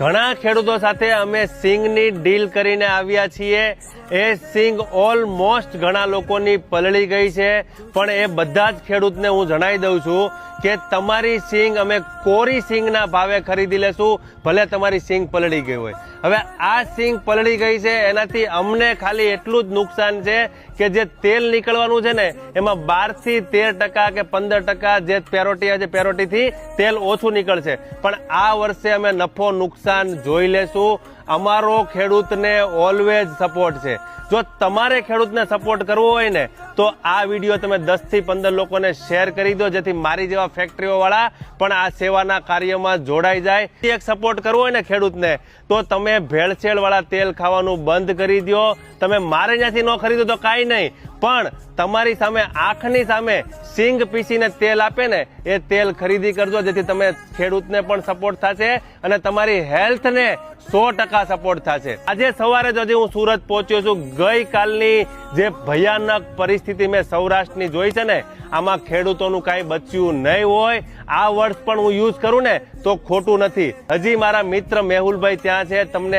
ઘણા ખેડૂતો સાથે અમે સિંગની ડીલ કરીને આવ્યા છીએ. એ સિંગ ઓલમોસ્ટ ઘણા લોકોની પલળી ગઈ છે, પણ એ બધા જ ખેડૂતને હું જણાવી દઉં છું કે તમારી સિંગ અમે કોરી સિંગના ભાવે ખરીદી લેશું, ભલે તમારી સિંગ પલળી ગઈ હોય. હવે આ સિંગ પલળી ગઈ છે એનાથી અમને ખાલી એટલું જ નુકસાન છે કે જે તેલ નીકળવાનું છે ને એમાં 12 થી 13% કે 15% જે પેરોટી છે પેરોટીથી તેલ ઓછું નીકળશે. પણ આ વર્ષે અમે નફો નુકસાન જોઈ લેશું. અમારો ખેડૂતને ઓલવેઝ સપોર્ટ છે. જો તમારે ખેડૂતને સપોર્ટ કરવો હોય ને તો આ વિડીયો તમે 10 થી 15 લોકોને શેર કરી દો, જેથી મારી જેવા ફેક્ટરીઓ વાળા પણ આ સેવાના કાર્યમાં જોડાઈ જાય. એક સપોર્ટ કરવો હોય ને ખેડૂતને તો તમે ભેળસેળ વાળા તેલ ખાવાનું બંધ કરી દો. તમે મારે ત્યાંથી ન ખરીદો તો કાંઈ નહીં, પણ તમારી સામે આંખની સામે સિંગ પીસીને તેલ આપે ને એ તેલ ખરીદી કરજો, જેથી તમે ખેડૂતને પણ સપોર્ટ થશે અને તમારી હેલ્થને 100% સપોર્ટ થશે. આજે સવારે જ હજી હું સુરત પહોંચ્યો છું. ગઈકાલની જે ભયાનક પરિસ્થિતિ મેં સૌરાષ્ટ્રની જોઈ છે ને, આમાં ખેડૂતોનું કાંઈ બચ્યું નહીં હોય. આ વર્ષ પણ હું યુઝ કરું ને તો ખોટું નથી. હજી મારા મિત્ર મેહુલભાઈ ત્યાં છે, તમને